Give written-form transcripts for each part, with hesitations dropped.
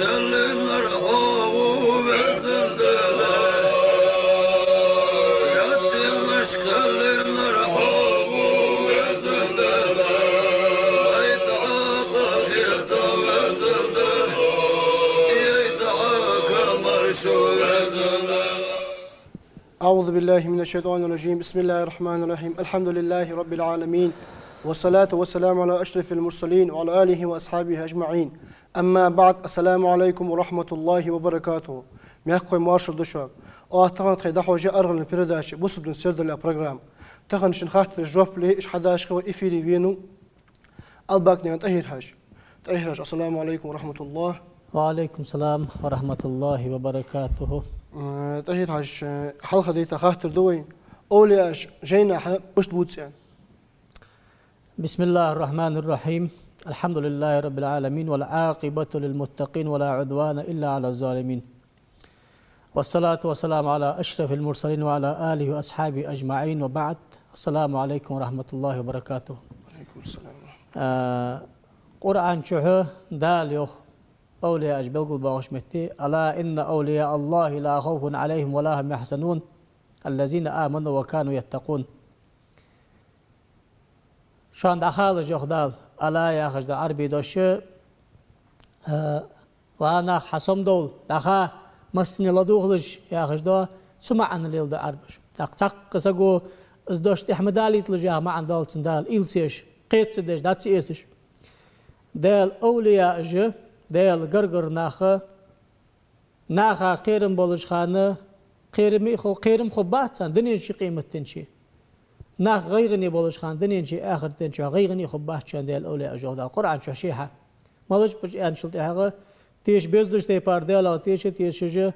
خلينا رهو بزندلا ياتي مش خلينا رهو بزندلا يتعاطى خيطة بزندلا يتعاكى مرشو بزندلا. أعوذ بالله من الشيطان الرجيم. بسم الله الرحمن الرحيم. الحمد لله رب العالمين والصلاة والسلام على أشرف المرسلين وعلى آله وأصحابه أجمعين. أما بعد، السلام عليكم ورحمة الله وبركاته. ميحكوي مارشل دشوك تغن تخيدا حوجة أرغل البرداش بوصبن سيرد البرنامج تغن شنخاطر الجواب لي إش حداش خو إفيري فينو الباك نيان تأهيرهاش. السلام عليكم ورحمة الله. وعليكم السلام ورحمة الله وبركاته. تأهيرهاش حلقة دي تخاطر دوي أولياش جينا مش بوتسيان. بسم الله الرحمن الرحيم. الحمد لله رب العالمين والعاقبة للمتقين ولا عدوان إلا على الظالمين، والصلاة والسلام على أشرف المرسلين وعلى آله وأصحابه أجمعين، وبعد. السلام عليكم ورحمة الله وبركاته. عليكم السلام. قرآن شوه دال يوخ أولياء أجبل قل باغشمتي ألا إن أولياء الله لا خوف عليهم ولا هم يحزنون الذين آمنوا وكانوا يتقون. شان دخال جوخدال ألا يا خجد عربي دوش وانا حسم دول دخا مسني لدوغلش يا خجد سمع عن الليل دا عربش تق قسقو ازدوش احمد علي تلجاه ما عن دول تندال إلسيش قيت سدش دات سيسش دال أولياء جو دال غرغر ناخا قيرم بولش خانه قيرم خباتسان دنيا شي قيمة تنشي ناخ غيغني بولش خان دنيا شي آخر تنشي غيغني خباتشان دال أولياء جو دال قرآن شو شيحة مالش بج أنشلت هذا تيش بيزدش تي بارديلا تيش جو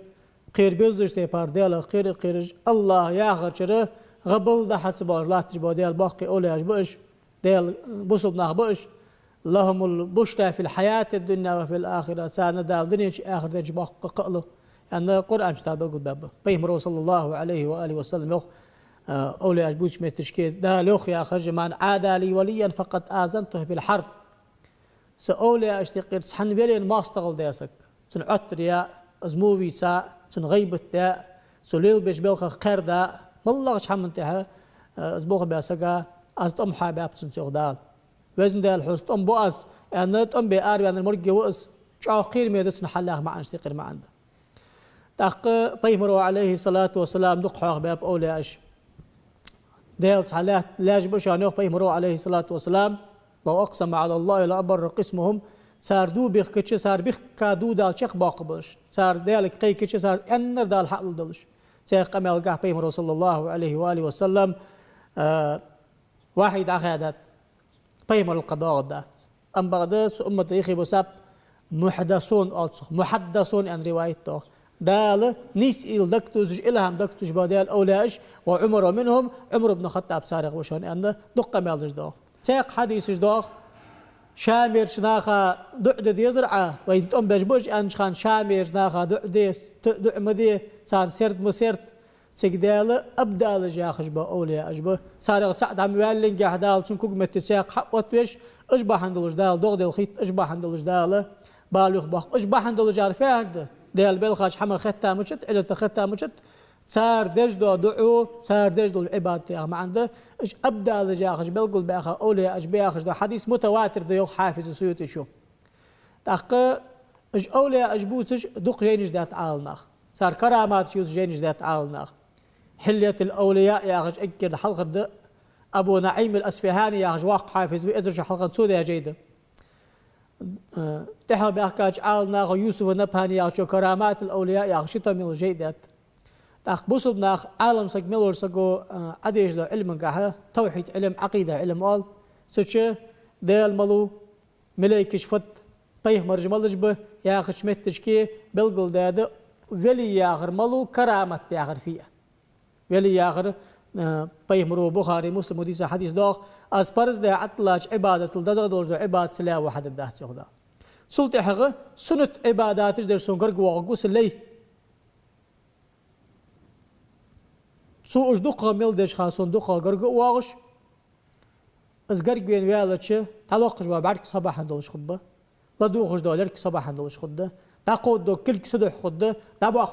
قير بيزدش تي بارديلا قير الله يا آخر شره غبل ده حتى باش تجبو دال باقي أولياء بش دال بوصل ناخ بش لهم البشرى في الحياة الدنيا وفي الآخرة سانا دال دنيا شي آخر تنشي باقي ققله يعني القرآن شتابه قد بابه بيمرو صلى الله عليه وآله وسلم يوخ أولي أجبوش من التشكيل دا لوخ يا خرج من عادى لي وليا فقد آذنته بالحرب. سأولي أشتقير سحن بيلين ما استغل ديسك سن عطر يا أزموفي سا سن غيبت يا سليل بيش بيلخ خير دا والله شحن منتها أزبوخ بيسكا أزتم حابب سن سيغدال وزن دا الحوست أم بؤس يعني أم بيار يعني المرقي وأس شعو قير ميدسن حلاها مع أشتقير ما عنده تاق بيمرو عليه الصلاة والسلام دق حاق باب أولي أش ديل صلاة لاج بشان يوخ بيمرو عليه الصلاة والسلام لو أقسم على الله لا أبر قسمهم صار دو بيخ كتش صار بيخ كادو دال شيخ باقبلش صار دالك قي كتش صار أنر دال حق دلش شيخ قمل قاح بيمرو صلى الله عليه وآله وسلم واحد أخذت بيمر القضاء دات أم بغداد أمة يخي بساب محدثون عن روايته دال نسئل دكتوج إلهم دكتوج بدال أولاش وعمر منهم عمر بن الخطاب سارق وشون أن دقة مالج دو ساق حديث دو شامر شناخا دعد يزرعه وين تم بجبوج أن خان شامر شناخا دعديس دعمدي صار سرد مسرت سجدال أبدال جاخش بأولياء أجبه سارق سعد عم يوالين جهدال شنكوك متساق حق وتوش أجبه عندلوش دال دوغ دل خيط أجبه عندلوش دال بالوخ باخ أجبه عندلوش عارفه ديال بلخاش حمل خطة مشت إلى تخطة مشت صار دجدو دعو صار دجدو العباد يا ما عنده إيش أبدأ لجاخش بلقول بأخا أولي إيش بياخش ده حديث متواتر ده يوخ حافظ السيوطي شو تحق إيش أولي إيش بوتش دق جينش ده تعالناخ صار كرامات شيوز جينش ده تعالناخ حلية الأولياء يا خش أكيد حلقة ده أبو نعيم الأسفهاني يا خش واق حافظ وإذا حلقة سودة جيدة تحب بأحكاج عالنا يوسف ونبهاني يا شو كرامات الأولياء يا شتى من الجيدات تأخبص بناخ عالم سجملور سجو عديش له علم قاها توحيد علم عقيدة علم قال سوتش ديل ملو ملاك شفت بيه مرجملش به يا خشمت تشكي بلقل داده ولي ياخر ملو كرامات ياخر فيها ولي ياخر بيه مرو بخاري مسلم وديس حديث دوغ از پرز ده عطلاش عبادة الدزغدوش ده عبادة سلا واحد الده سيغدا سلطة حقه سنة عباداتش در سنقرق واغو سلي سو اش دقا ميل ديش خاصون دقا قرق واغش از قرق بين ويالتش تلوقش بابعرك صباح اندلش خبه لا دوغش دولرك صباح اندلش خده تقود كل سدح خد تبع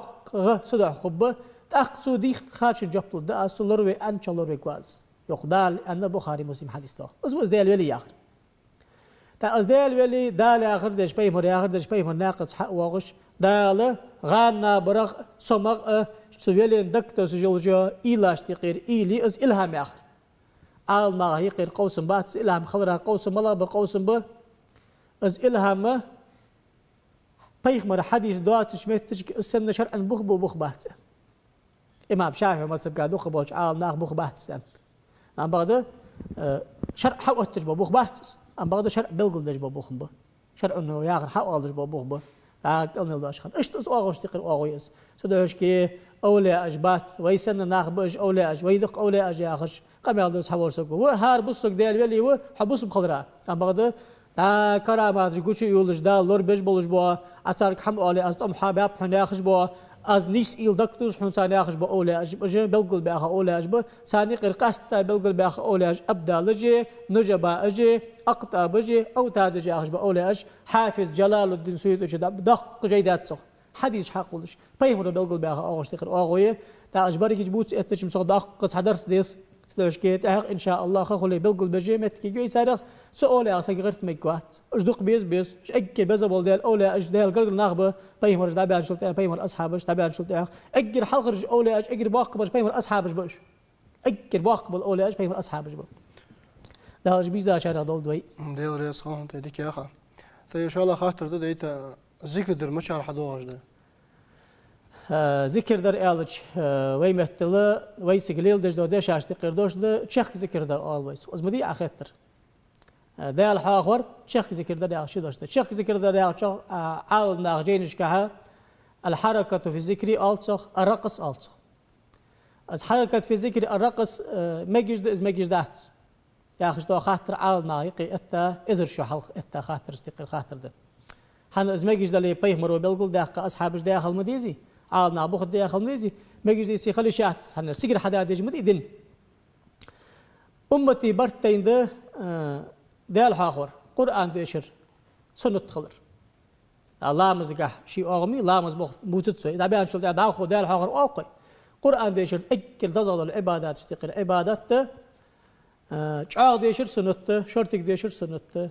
سدح خب تأخذ دي خارج جبل ده أصلروي أن شلروي كواز يقدال أن بخاري مسلم حديث ده أزوج ده الولي آخر تأزدال ولي دال آخر دش بيم هري آخر دش بيم ناقص حق واغش دال غانا برغ سمغ سويلين دكتور سجلجا إيلاش تقير إيلي أز إلهام آخر آل ما يقير قوسم بات إلهام خضرا قوسم ملا بقوسم به أز إلهام بيخ مر حديث دوات شميتش السنة شرعا بخبو بخ بات إمام شافعي مذهب قاعد بخبوش آل ناق بخ بات سنت أم بغدا شرع حق تجبو بخ بات أم بغدا شرع بلغل تجبو بخ به شرع إنه ياغر حق تجبو بخ به قلنا له أشخن إيش تس أغوش تقر أغويس سدوش كي أولي أجبات ويسن ناق بأج أولي أج ويدق أولي أج ياخش قام يالدوس حوار سكو وهار بسك ديال ولي وحبوس بخضراء أم بغدا كرامات جوشي يولج دال لور بيج بولج بوا أثارك حم أولي أز أم حابب حناخش بوا از نیس ایل دکتوس حن سانیاخش با اولاج بجه بلغل باخ اولاج با سانی قرقاست بلغل باخ اولاج ابدا لجه نجبا اجه اقطع بجه او تادج اخش با اولاج حافظ جلال الدين سويد اجه دق جيدات صح حديث حقولش بيمر بلغل باخ اوغش تقر اوغويه تا اجبرك جبوت اتش مصق دق حدرس ديس سلوش كيت ان شاء الله خلي بلغل بجه متكي جوي سارخ سؤال صغيرت ميكوات اجدق بيز اجي بزبل ديال اولا اجدال قرق ناغبه بيمر تابع شلت بيمر اصحابش تابع شلت اجر حلقرج اولا اجر باقبش بيمر اصحابش باش اجر باقبل اولا بيمر اصحابش با ده بيزا شارع دول دوي ديال ريس خان تديك يا اخا ان شاء الله خاطر ديت ذكر در مشار حدوش ده ذكر در الج وي مثل وي سجليل دش دو دش اشتي قردوش ده شيخ ذكر در اولويز ازمدي اخطر ده الحاخر شيخ ذكر در يا شدوش شيخ ذكر در يا عال ناغجينش كها الحركه في الذكر الصخ الرقص الصخ از حركه في الذكر الرقص مجد از مجدات يا اخي دو خاطر عال نايقي اتا اذر شو حلق اتا خاطر استقل خاطر ده هن از مجد اللي بيمر وبلغل ده اصحابش داخل مديزي عال نابوخ داخل مديزي مجد يسي خلي شات هن سيجر حدا دجمد اذن امتي برتين ده ده الحاخر قرآن ديشر سنة خلر الله مزقح شيء أغمي الله مزبوخ موجود سوي إذا بيان شلت داخل ده الحاخر أوقي قرآن ديشر أكل تظل العبادات تستقل عبادات شعار ديشر سنة شرطك ديشر سنة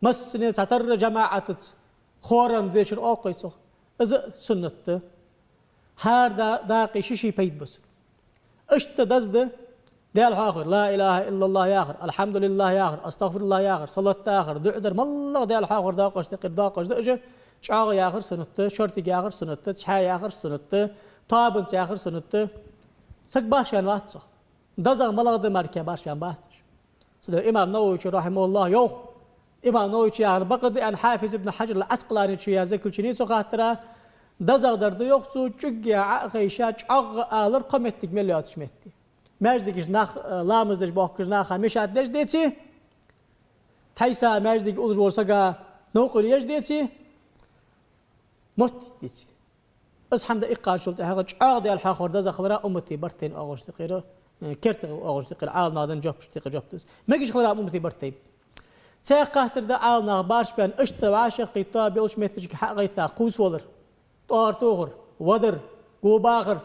مسنة تعتر جماعة خورم ديشر أوقي صح إذا سنة هار داقي شيء بيد بس اشت دزده ده الآخر لا إله إلا الله يا آخر الحمد لله يا آخر أستغفر الله يا آخر صلاة آخر دعدر مالله ده الآخر داقش تقر داقش دأجه شعار يا آخر سنة شرطك يا آخر سنة شحاي يا آخر سنة طابنت يا آخر سنة سك باشيان واتصه دزغ ملغ مركب باشيان باتش سيدنا إمام نووي رحمه الله يوخ إمام نووي يا آخر بقد أن حافظ ابن حجر العسقلاني يا ذكر شني سو خاطره دزغ درد يوخسو جيا عقيشا شعغ آلر قمتك مليات شمتي ماجدك ناخ لامزدش باخكش ناخ مشات دش ديتي تايسا ماجدك أولج ورسقا نوقل يش ديتي موت ديتي بس حمد إقال شلت هذا شعار ديال الحاخر دزا خضراء أمتي برتين أغوش تقيرة كرت أغوش تقير عال نادن جوبش تقير جوبتس ما يجيش خضراء أمتي برتين ساقه دا عال نغبارش بان اشتا وعاشق قيطا بيلش ميتجك حق غيطا قوس ولر طار توغر ودر قوباغر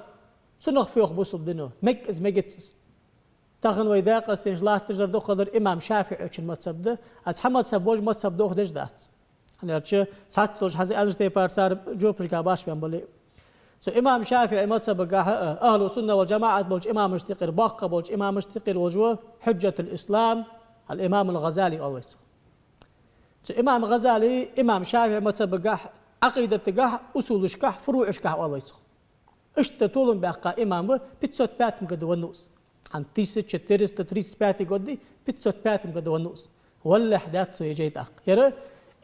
سنخ فيوخ بوصل دينو مك از مجتس تاخن ويداق استنج لا تجر دو قدر امام شافعي اچن مذهب ده از حمد سبوج مذهب دوخ دج دات هنرچ سات توج حزي انج تي بارسار جو بركا باش بيان بولي سو امام شافعي مذهب اهل السنه والجماعه بوج امام مشتقر باق بوج امام مشتقر وجو حجه الاسلام الامام الغزالي اولويز سو امام غزالي امام شافعي مذهب عقيده تقح اصولش كح فروعش كح اولويز اشتا طولن باقا امام بيتسوت باتم قد ونوس عن تيس تشتريس تتريس باتي قدي بيتسوت باتم قد ونوس ولا حدات سو يجي داق يرى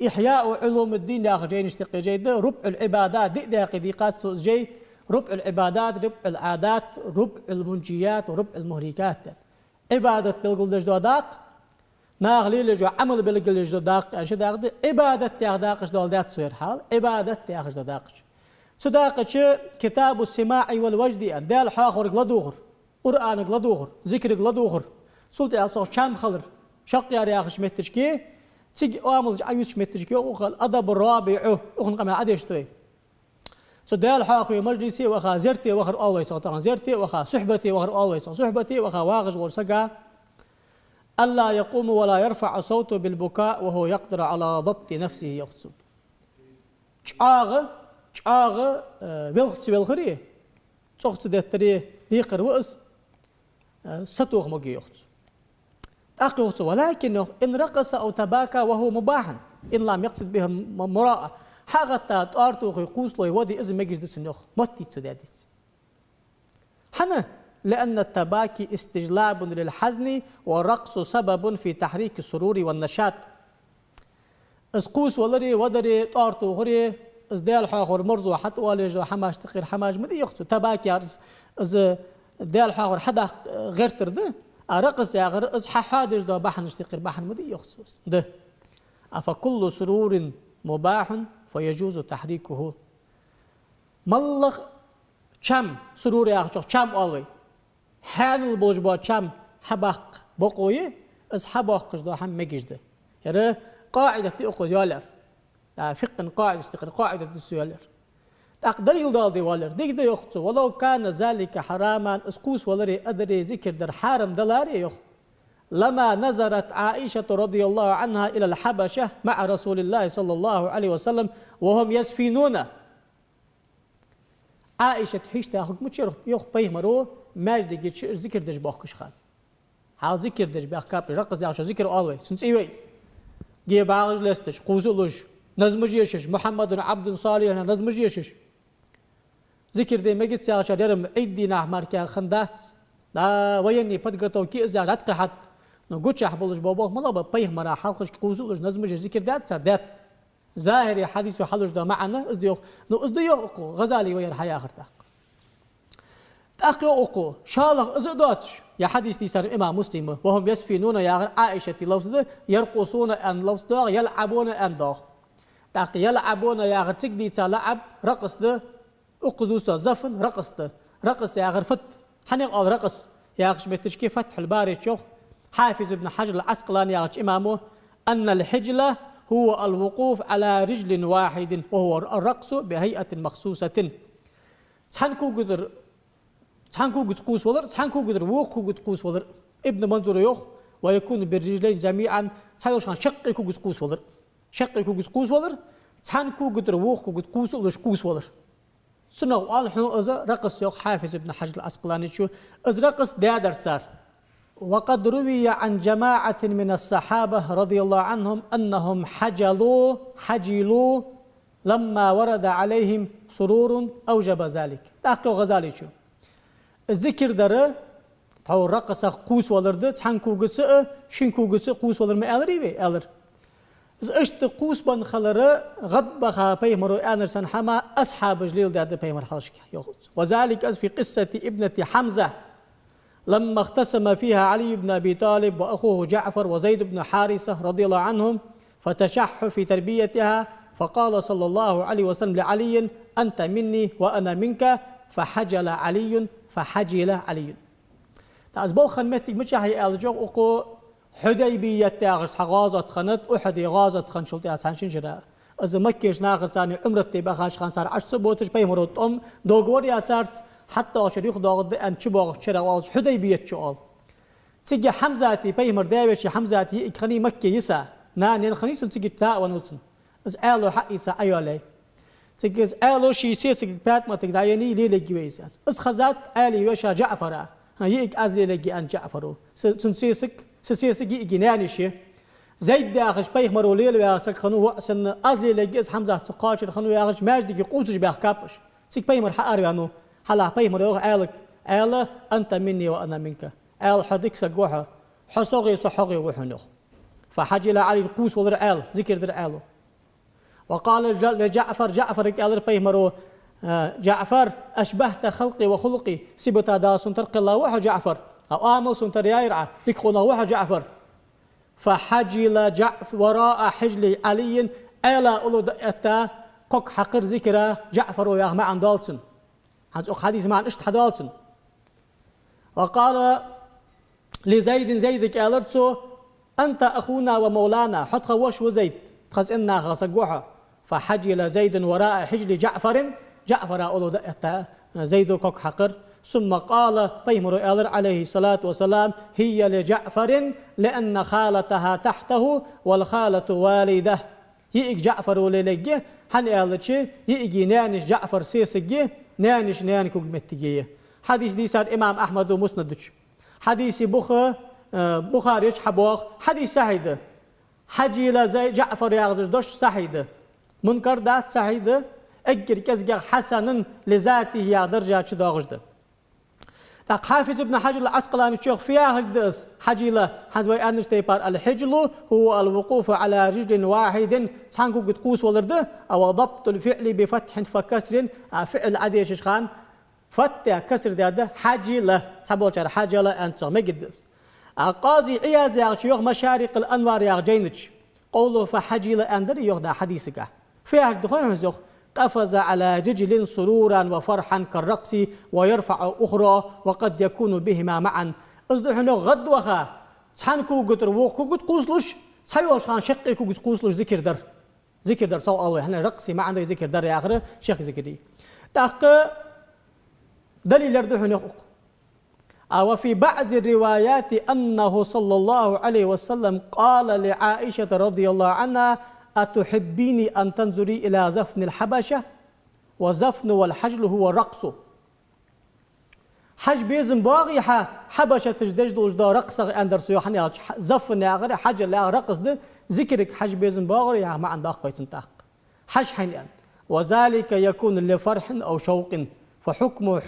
احياء علوم الدين يا جاي نشتقي جيد ربع العبادات دي داقي ديقات سو جاي ربع العبادات ربع العادات ربع المنجيات وربع المهلكات عباده بالقول دجدو داق ناغلي لجو عمل بالقول دجدو داق اش داق عباده يا داقش دول ذات سوير حال عباده يا دجدو داقش صداقة كتاب السماع والوجد أن دال حاخر غلدوغر قرآن غلدوغر ذكر غلدوغر سلطة أصلا شام خلر شق يا رياخش متشكي تيجي أعمل عيوش متشكي وخل أدب الرابع وخن قام عادش توي سدال حاقي مجلسي وخا زرتي وخر أويس طبعا زرتي وخا صحبتي وخر أويس صحبتي وخا واغج ورسقا ألا يقوم ولا يرفع صوته بالبكاء وهو يقدر على ضبط نفسه يخصب شاغ بلخت بالخريه صوت دتري ليقر وأس ستوغ مجي يخص أخي يخص ولكنه إن رقص أو تباكى وهو مباح إن لم يقصد به المراءة حاغتا تارتو يقوس له يودي إذن مجلس دسنوخ متي تسداديت حنا لأن التباكي استجلاب للحزن والرقص سبب في تحريك السرور والنشاط اسقوس ولري ودري تارتو غري ازدال حاخر مرزو حتى والج حماش تقير حماش مدي يخصو تباكي از دال حاخر حدا غير ترده رقص يا غير از حادج دو بحن تقير بحن مدي يخصو ده أفكل سرور مباح فيجوز تحريكه ملخ شام سرور يا أخي شام أولي حان البوجبا شام حبق بقوي از حبق قصده هم مجده يعني قاعدة تأخذ يالر فقه قاعدة استقرار قاعدة السيالر تقدر يلدال ديوالر ديك ده يخص ولو كان ذلك حراما اسقوس ولري أدري ذكر در حرام دلاري يخ لما نظرت عائشة رضي الله عنها إلى الحبشة مع رسول الله صلى الله عليه وسلم وهم يسفينون عائشة حيش تاخذ متشرف يخ بيمرو ماجد ذكر دج باخش خان حال ذكر دج باخ كاب رقص يا ذكر أولوي سنسيويز جي باغ لستش قوزلوش نزمج يشش محمد عبد صالح نزمج يشش ذكر دي مجد يا شدرم عيدي نحمر كا خندات لا ويني بدقتو كي ازعت قحت نقولش احبلش بابا ملا بيمرا حلقش قوزلوش نزمج ذكر دات سردات ظاهر حديث حلوش ده معنا ازديو نو ازديو غزالي وير حياه اخرتك تأقوا شالغ ازداتش يا حديث تيسر إمام مسلم وهم يسفينون يا عائشة لفظ يرقصون أن لفظ يلعبون أن داغ تأقي يلعبون يا غير تقدي تلعب رقص ده أقدوس زفن رقص ده رقص يا غير فت حنيق قال رقص يا غش بتشكي فتح الباري شوخ حافظ ابن حجر العسقلاني يا غش إمامه أن الحجلة هو الوقوف على رجل واحد وهو الرقص بهيئة مخصوصة تحنكو قدر تحنكو قد قوس ولر تحنكو قدر ووكو قد قوس ولر ابن منظور يوخ ويكون بالرجلين جميعا تحيوش عن شقيكو قد قوس ولر شقيكو قد قوس ولر تحنكو قدر ووكو قد قوس ولر قوس ولر سنة وقال حنو إذا رقص يوخ حافظ ابن حجر العسقلاني شو إذا رقص دادر صار وقد روي عن جماعة من الصحابة رضي الله عنهم أنهم حجلوا لما ورد عليهم سرور أوجب ذلك تحقق غزالي شو الذكر دره تاو رقص قوس ولرده تحنكو قصة شنكو قصة قوس ولر ما ألري بي ألر اشت قوس بن خلره غد بخا بيمرو أنرسن حما أصحاب جليل داد بيمر حلشك وذلك في قصة ابنة حمزة لما اختصم فيها علي بن أبي طالب وأخوه جعفر وزيد بن حارثة رضي الله عنهم فتشح في تربيتها فقال صلى الله عليه وسلم لعلي أنت مني وأنا منك فحجل علي تأزبال خنمتك مش هي ألجوق أقو حديبية تاغش حغازت خنت أحد غازت خن شلتي أسان شنجرا إذا مكيش ناقصاني عمرت تباخاش خان صار عش سبوتش بيمرت دوغور يا صارت حتى شريخ داغد أن شباغ شراوالش حديبية شوال تيجي حمزاتي بيمر داوش حمزاتي إكخني مكي يسا نان خني سنتيجي تاء ونوتن إز ألو حق يسا أيولي تيجي إز ألو شي سيسك بات ما تقدايني لي لجي ويسان إز خزات ألي وشا جعفر يك أزلي لجي أن جعفرو سنسيسك يجي نانيشي زيد داخش بيمر وليل ويا سك خنو سن أزلي لجي إز حمزة سقاش خنو يا غش ماجد يجي قوسش بيحكابش سك بيمر حق أريانو حلا بيمر يوغ آلك آلا أنت مني وأنا منك آل حدك سقوحة حصغي صحغي وحنوخ فحجل علي القوس ولر آل ذكر در آله وقال لجعفر قال بيمرو جعفر أشبهت خلقي وخلقي سبتا دا سنترق الله وحا جعفر أو آمل سنتر يايرع لكخونا وحا جعفر فحجل وراء حجل علي آلا أولو دأتا قك حقر ذكرى جعفر وياه معن دالتن هذا حديث معن اشت حدالتن وقال لزيد قالرتو أنت أخونا ومولانا حط خوش وزيد خز إنا غسقوها فحجل زيد وراء حجل جعفر جعفر أولو زيد كوك حقر ثم قال بيمر عليه الصلاة والسلام هي لجعفر لأن خالتها تحته والخالة والده يئك جعفر وليلجي هن ألتشي يئجي نانش جعفر سيسجي نانش نانكو متجيه حديث دي صار إمام أحمد ومسندش حديث بخاري حبوخ حديث سعيد حجي لزي جعفر يغزش دوش سعيد منكر دات سعيد أجر كزجر حسن لذاته يا درجة شداغجده تاق حافظ ابن حجر العسقلاني الشيخ فيها هجدس حجيله حزوي أنش تيبار الحجل هو الوقوف على رجل واحد تانكو قد قوس ولرده أو ضبط الفعل بفتح فكسر فعل عادي شيخان فتح كسر ده حجيله تبوشر حجيله أنت ما قدس قاضي عياز يا شيخ مشارق الأنوار يا جينتش قوله فحجيله أندر يغدا حديثك فيها دخول زخ قفز على رجل سرورا وفرحا كالرقص ويرفع أخرى وقد يكون بهما معا أصدحنا غد وخا تحنكو قد روكو قد قوسلش سيوش خان شقيكو قد قوسلش ذكر در سوء الله احنا رقصي ما عنده ذكر در يا آخر شيخ ذكري تاق دليل يردحنا وفي بعض الروايات أنه صلى الله عليه وسلم قال لعائشة رضي الله عنها أتحبيني أن تنظري إلى زفن الحبشة وزفن والحجل هو رقص حج بيزن باغي حبشة تجدج دوجدا رقص أندر سيوحني زفن يا غير حجل يا رقص ده ذكرك حج بيزن باغي يا ما عندك قيت انتاق حج حين وذلك يكون لفرح أو شوق فحكم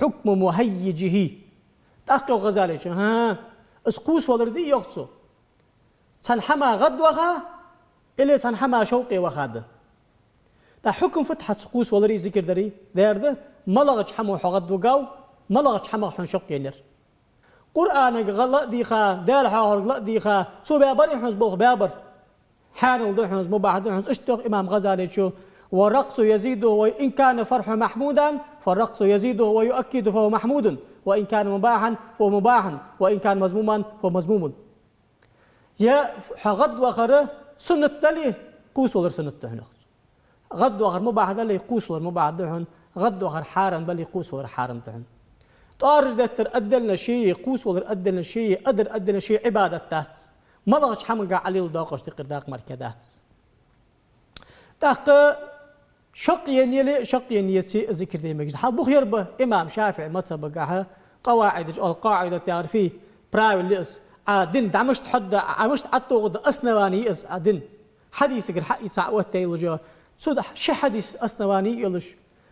مهيجه تأخذ غزالي ها اسقوس ولردي يغصو تلحما غد وغا إلي سنحما شوقي وخاده تا حكم فتحة سقوس ولري ذكر دري ديرده ملغج حمو حغد وقاو ملغج حمو حن شوقي نر قرآن غلق ديخا دال حاور غلق ديخا سو بابر يحنز بوغ بابر حانل دحنز مباحد دحنز اشتغ إمام غزالي شو والرقص يزيد وإن كان فرح محمودا فالرقص يزيد ويؤكد فهو محمود وإن كان مباحا فهو مباحا وإن كان مذموما فهو مذموم يا حغد وخره سنة دلي قوس ولر سنة دهن غد وغر مباح دلي قوس ولر مباح دهن غد وغر حارن بلي قوس ولر حارن دهن طارج دتر أدلنا شيء قوس ولر أدلنا شيء أدلنا شيء عبادة تات ما ضغش حمقا علي الداقش تقر داق مركدات داق شقيا نيتي ذكر دي مجد حال بخير به إمام شافعي متى قواعد القاعدة تعرفيه براوي الليس عادن دعمشت حد عمشت عطوغد أسنواني إس عادن حديث غير حق يسعوت تيلجا سود شي حديث أسنواني يلش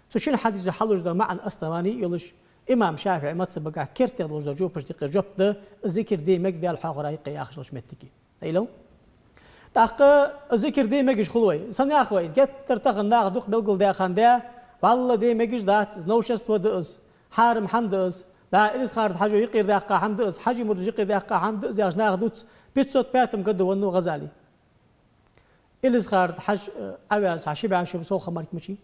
سو شنو حديث حلوج ده معنى أسنواني يلش إمام شافعي ما تسبقع كرت يلوج ده جوبش دقيق جوب ده ذكر دي مجد الحاقراي قياخش لش متكي أيلو تاق ذكر دي مجش خلوي سنة أخوي جت ترتقى ناخدوخ بلقل ده خانده والله دي مجش دات نوشست ودأس حارم حندأس لا إليس خارد حاجة يقير داقة حمدأس حاجة مرج يقير داقة حمدأس ياش ناخدوت بيتسوت باتم قد ونو غزالي إليس خارد حاج أوياس عشيب عشيب سوخة مارك مشي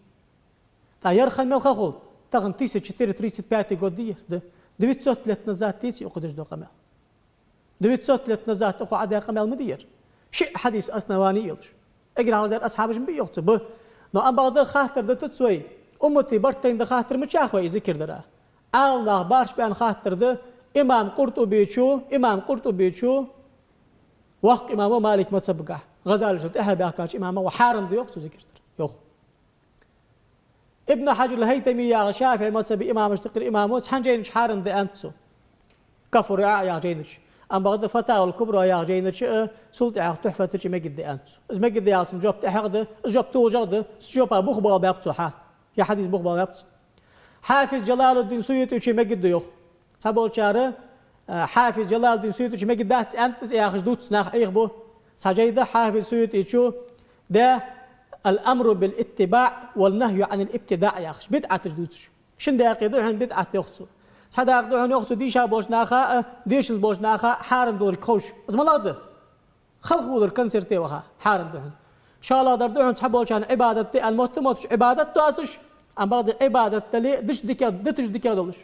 تا يرخن ملخ خول تغن تيسي چتير تريسي باتي قدية ده بيتسوت لتنزات تيسي أقدش دو قمال بيتسوت لتنزات أقو عدا قمال مدير شيء حديث أسنواني يلش اقرأ هذا أصحاب جنبي يغتب نو أم بعض الخاطر ده تتسوي أمتي برتين ده خاطر متشاخوي ذكر درا الله بارش بأن خاطر ده إمام قرطبي شو وق إمامه مالك ما تسبقه غزال جد أهل بأكاش إمامه وحارم ده يغتب ذكر درا يغ ابن حجر الهيثمي يا شافعي ما تسبق إمامه اشتقر إمامه حنجينش حارم ده أنتسو كفر يا جينش أم بعض الفتاوى الكبرى يا جينش سلطة على تحفة تجي ما قد أنتسو إذا ما قد ياسم جوب تحقده جوب توجده جوب بخبا بيبتو يا حديث بخبا بيبتو حافظ جلال الدين سيوطي شي ما قد يخ سبول شاره حافظ جلال الدين سيوطي شي ما قد أنتس يا أخي دوت ناخ يخبو سجيده حافظ سيوطي شو ده الأمر بالاتباع والنهي عن الابتداع يا أخي بدعة تجدوتش شن ده قيدوهن بدعة يخصو صدق دوهن يخصو ديشا بوش ناخا ديش بوش ناخا حارن دور كوش اسم الله ده خلق ودر كنسر تيوها حارن دوهن شاء الله در دوهن سبول شان عبادة المهتمات عبادة تاسش أم بعض عبادة تلي دش دكا دولش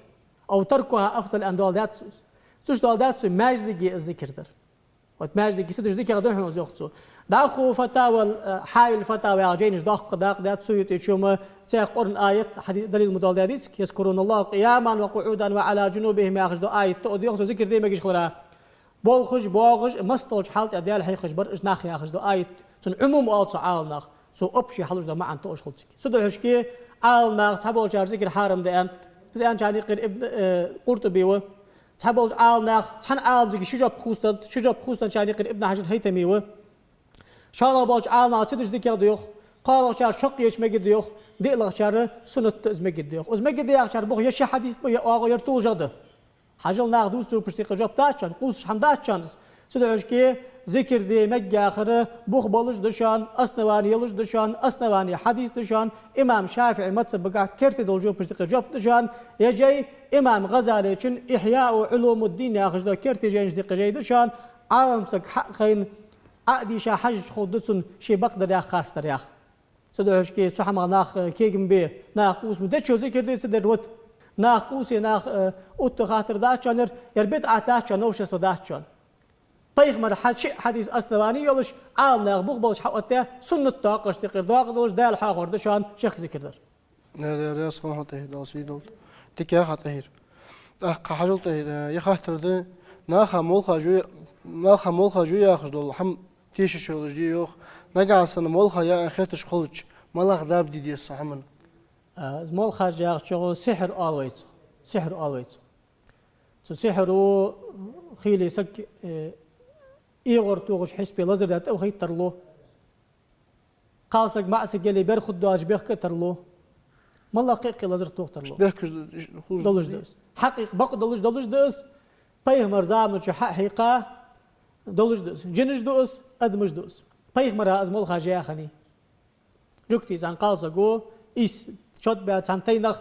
أو تركها أفضل أن دول داتسوس سوش دول داتسوس ماجدقي الذكر در وتماجد كي سدش ديك يغدون حمو زوختو داخو فتاوى حاول الفتاوى عجينش داق دات سويت شوما تقرن آية دليل مدال داديس يذكرون الله قياما وقعودا وعلى جنوبهم ياخذوا آية تؤدي ياخذوا ذكر ديما يجيش خلرا بولخش باغش مستولج حالت اديال حيخش برش ناخ ياخذوا آية سن عموم أوصى عالناخ سو أبشي حلوش دا معن توش خلتك سدو هشكي عالناخ صحبول شار ذكر حارم دا أنت زي أنت يعني قر ابن قرطبي و صحبول عالناخ تحن عالم زي شجاب خوستن يعني قر ابن حجر هيتمي و شالا باج عالناخ تدش ديك ديوخ قال شار شق يش مجد ديوخ ديلا شار سنة مجد ديوخ مجد ديوخ شار بوخ يش حديث بو يا يرتول جده حاجل ناخدو سو بشتي قجاب داشان قوس حمداشان سدو هشكي ذكر دي مجا آخره بوخ بالش دشان أصنواني يلش دشان أصنواني حديث دشان إمام شافعي متصل بقى كرت دولجو بشتق جوب دشان يجي إمام غزالي شن إحياء علوم الدين يا أخي كرت جاي نشتق جاي دشان عالم سك حق خين عقدي شا حج خودسن شي بقدر يا خاص ترياخ سدوش كي سحما ناخ كيكم بي ناقوس مدتشو ذكر دي سدروت ناقوس ناخ أوت خاطر داشانر يربط عتاشان نوش سوداشان بيغمر حديث أصنواني يلش عالنا بوخ بالش حقته سنة طاقش تقدر داقدوش دال حاقور دشان شيخ ذكر در لا لا يسمع حتى داسي دول تكيا حتى حاجل تهير يا خاطر ده ناخ مولخا جو يا دول هم تيش شغل دي يوخ نقع سنة مولخا يا أخيتش خلج ملاخ داب دي صحمن مولخا جا شغل سحر آلويت سحر خيلي سك إيغور توغش حسبي لازر دات أو خيط ترلو قاسك معسك يلي برخد دواج بيخ كترلو مالا قيقي لازر توغ ترلو دولج دوس حقيق بق دولج دوس بيه مرزام شو حقيقة دولج دوس جنج دوس أدمج دوس بيه مرا أزمول خاجيا خني جوكتي زان قاسة جو إيس شد بيات سانتينخ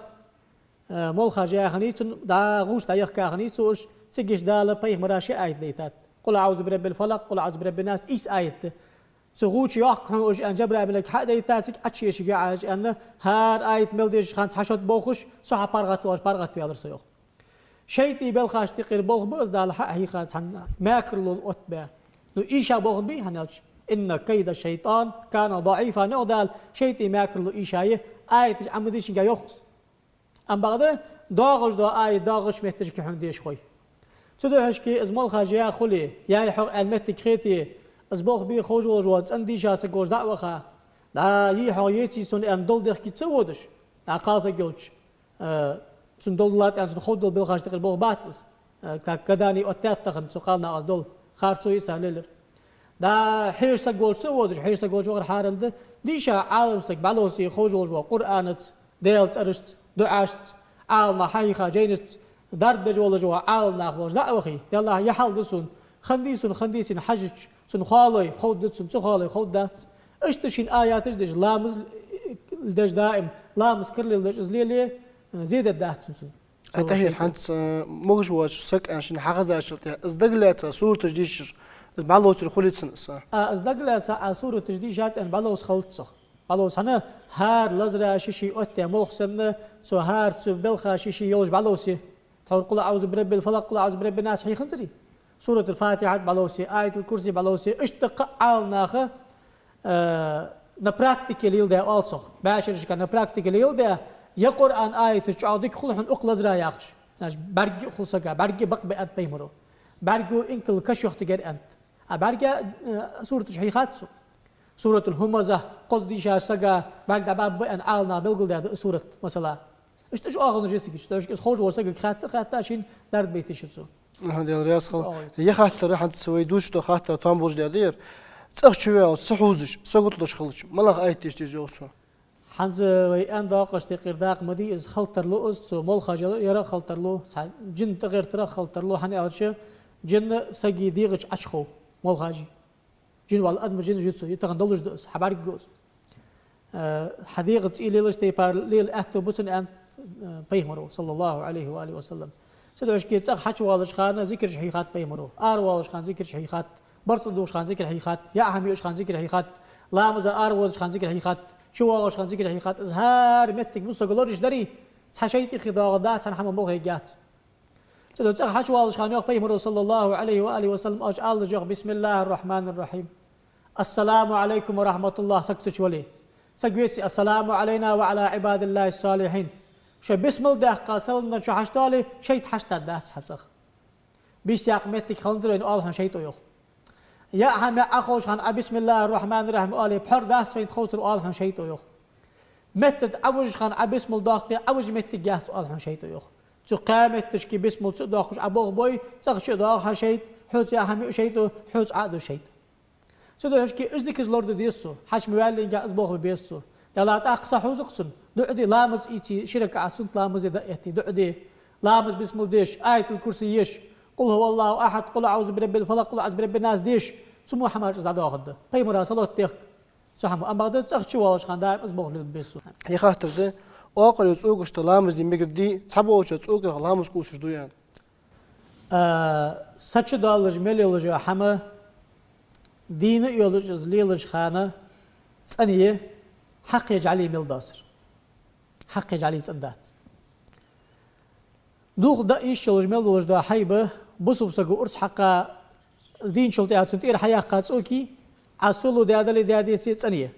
مول خاجيا خني دا غوش تايخ كاخني سوش سجش دالة بيه مرا شي آيت ديتات قل أعوذ برب الفلق قل أعوذ برب الناس إيس آيت سغوش يحكم أن جبر أملك حق ديتاتك أتشي شيء عاج أن هار آيت ملديش خان حشد بوخش صح بارغت بيادر سيوخ شيتي بالخاش تقير بوخ بوز دال حق هي خاص حنا ماكر للأتباع نو إيشا بوخ بي هنالش إن كيد الشيطان كان ضعيفا نودال شيتي ماكر لإيشايه آيت عمديش جا يخص أم بعد داغش دا آيت داغش محتاج كحمديش خوي تدوحش كي ازمال خاجيا خلي يا يحق المتك خيتي ازبوخ بي خوج وجوات اندي شاس جوج دعوه خا دا يحق يتي سن ان دول دخ كي تسودش دا قاز جوج سن دولات ان خود دول بالخاج تقل بوغ باتس كداني اوتات تخن سقالنا از دول خارسو يسالل دا حيش سجول سودش حيش سجول جوغ حارم ده ديشا عالم سك بالوسي خوج وجو قرانت ديلت ارشت دعاشت عالم حيخا جينت دارد بجول جوا عال ناخوش لا أخي يلا يحل دسون خنديسون حجج سن خالي خود دسون سو خالي خود دات اشتشين آيات دج لامز دج دائم لامز كرل دج ليلي زيد دات سن أتهير حنت مغجواش سك عشان حغزة عشان ازدقلت صورة تجديش بعلو ترخلت سن ازدقلت صورة تجديشات ان بعلو خلط صح بعلو سنة هار لزرا شيشي أتى ملخصن سو هار سو بلخا شيشي يوج بعلوسي تقول قل أعوذ برب الفلق قل أعوذ برب الناس حي خنزري سورة الفاتحة بعلوسي آية الكرسي بعلوسي اشتق عالناخه نبراكتيكال يلده ألصق باشرش كان نبراكتيكال يلده يقرأ عن آية تشعودك خلحن أقل زرا ياخش ناش برجع خلصقة برجع بق بأنت بيمرو برجع إنكل كشوخ تجر أنت برجع سورة الشيخات سورة الهمزة قصدي شاشقة برجع باب أن عالنا بلقل ده سورة مثلا اشتش آخر نجسك اشتش خوج ورسك خاطر عشان درد بيتش سو هذا الرياض خو يا خاطر حد سوي دوش تو خاطر تام بوج دير صح شويه صحوزش سقطلش خلش ملخ ايتش تيزوسو حنز وي ان داقش تقير داق مدي از خلطر لو اس مول خجل يرا خلطر له جن تغير ترى خلطر له حني الش جن سقي ديغش اشخو مول خاجي جن والادم جن جيتسو يتغندلش دس حبارك جوز حديقه اليلش تيبار ليل احتو بوسن ان بيمرو صلى الله عليه واله وسلم سدوش كي تصخ حش والش خان ذكر شحيخات بيمرو ار والش خان ذكر شحيخات برصدوش خان ذكر حيخات يا حميوش خان ذكر حيخات لامز ار والش خان ذكر حيخات شو والش خان ذكر حيخات ازهار متك بص قلورش دري حشيتي خضاغدات سن حمم بوغ هيجات سدوت حش والش خان يوق بيمر صلى الله عليه وآله وسلم أج الله جوق بسم الله الرحمن الرحيم السلام عليكم ورحمة الله سكتش ولي سكبيتي السلام علينا وعلى عباد الله الصالحين شو بسم الله قاسلنا شو حشتالي شيء حشت الدهس حسخ بيساق متك خنزرين الله شيء تويخ يا هم أخوش خان بسم الله الرحمن الرحيم آله بحر دهس فين خوتر الله شيء تويخ متد أوج خان بسم الله أوج متك جاس الله شيء تويخ تو قامت تشكي بسم الله داخش أبوغ بوي تغش داخ شيء حوت يا هم شيء حوت عادو شيء سدو هشكي ذكر لورد ديسو حش موالي جا أسبوغ بيسو يلا تأقصى حوزقسن دعدي لامز إيتي شركة عسنت لامز دقيتي دعدي لامز بسم الله ديش آية الكرسي يش قل هو الله أحد قل أعوذ برب الفلق قل أعوذ برب الناس ديش سمو حمار جزا داخد بيمرا صلاة تيخ سحمو أما قد تأخشي والش خان دائم أسبوغ لبيسو هي خاطر ده آقل يتسوق لامز دي مقدي تحبوش تسوق لامز كوسش دويان سچ دالج مليولج حما دين يولج زليلج خانه صنيه حق يجعلي ملداسر حق يجعلي صندات دوغ دا ايش يولج ملولج دا حيبه بوسبسغو ارس حق دين شلتي اتنتير حياه قاصوكي عسلو دادل داديسي صنيه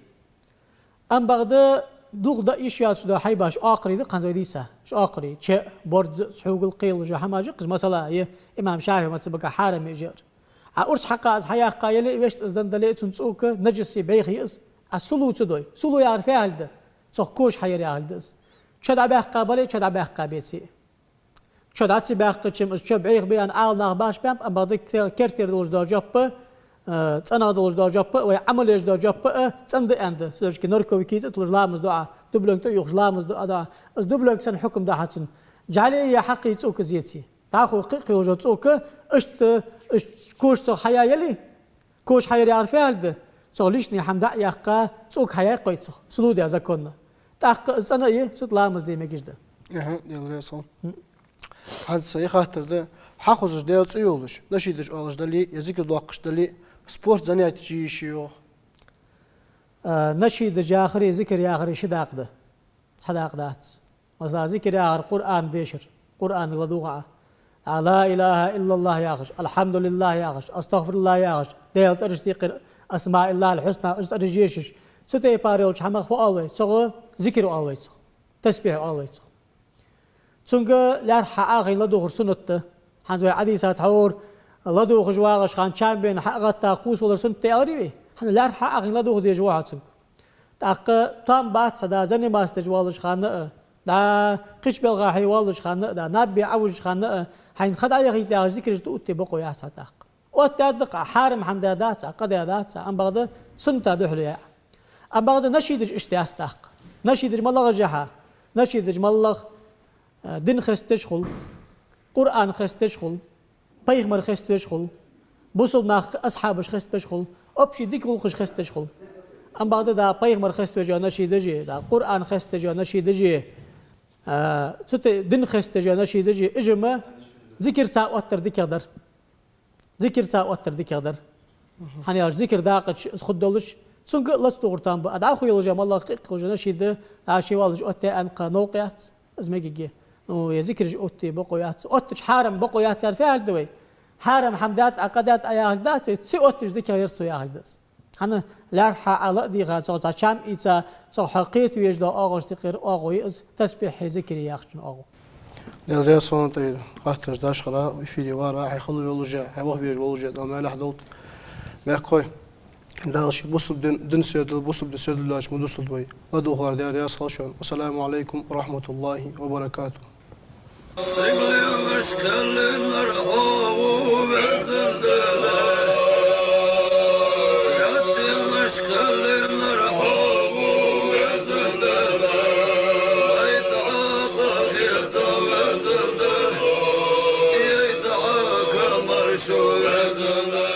ام بغدا دوغ دا ايش ياتش دا حيباش اقري دي قنزيديسا ش اقري تش بورد سحوق القيل جو حماج مثلا هي امام شافعي مثلا حارم يجر ارس حق از حياه قايله ويشت ازدندلي تنصوك نجسي بيخيس السلو تدوي سلو يعرف يالد صخوش حير يالدس شدا باخ قابلي شدا باخ قابيسي شدا تي باخ قچم شبعيق بيان عال نغباش بام ام بدك كرتير دوج دا جوب صنا دوج دا جوب و عمل يج دا جوب صند اند سوشكي نوركو ويكيت تلج لامز دعا دبلون تو يخ لامز دا از دبلون سن حكم دا حتن جعلي يا حقي تصوك زيتي تاخو قيقي وجو تصوك اشت كوش تو حيا يلي كوش حير يعرف يالد صوليشني حمدا يقا تصوك حيا قيتص سلود يا زكون تاق صنا ايه صوت لامز دي ميجده اها يلا رسول حادثه يخاطر ده حافظ ديال صيولش نشيدش اولش دلي يذكر دوقش دلي سبورت زنيات جيشيو نشيد جاخري ذكر يا اخري شداق ده صداق دات مثلا ذكر يا قران ديشر قران لدوغه لا اله الا الله يا غش الحمد لله يا غش استغفر الله يا غش ديال ترشتي اسماء الله الحسنى استرجيش ستي باريل حما خو always سو ذكر always تسبيح always څنګه لار حاغي لدوغ سنت حنزوي حديثات حور لدوغ جواغش خان چامبين حقتا قوس ولر سنت اوري حن لار حاغي لدوغ دي جواعت تاق تام بات صدا زني ماستجوالش خان دا قش بلغا حيوالش خان دا نبي عوج خان حين خد على غير ذكر توتي بقوا يا صدق وتدق حارم حمدادات قدادات ام بغدا سنت دحليا ام بغدا نشيدج اشتياستق نشيدج ملغ جها نشيدج ملغ دين خستشخل قرآن خستشخل بيغمر خستشخل بوصل مع أصحابش خستشخل أبشي ديكول خش خستشخل أم بعد دا بيغمر خستجا نشيدجي دا قرآن خستجا نشيدجي ست دين خستجا نشيدجي إجمع ذكر ساعة وتر ذكر ذكر ساعة وتر ذكر حنياش ذكر داقش خدولش سونك لستورتان بأدعو خيول جام الله خيول نشيد عاشي والج أتى أنقى نوقيات أزمجي ويذكر أوتي بقويات أوتش حارم بقويات صار في هالدوي حارم حمدات عقدات أياهدات تسي أوتش ذكر يرسو ياهدس هنا لارحة على دي غازو تشام إذا صو حقيت ويجدا أغوش تقير أغوي إز تسبيح ذكر ياخشن أغو الرياض صون تيد قاترش داشخرا ويفيدي وارا حيخلو يولوجا حيوخ بيج ولوجا دال ما لحدوت ما كوي دالشي بوصل دن سيد بوصل دن سيد الله مو دوصل دوي لا دوخار ديال رياض صالشون والسلام عليكم ورحمة الله وبركاته شو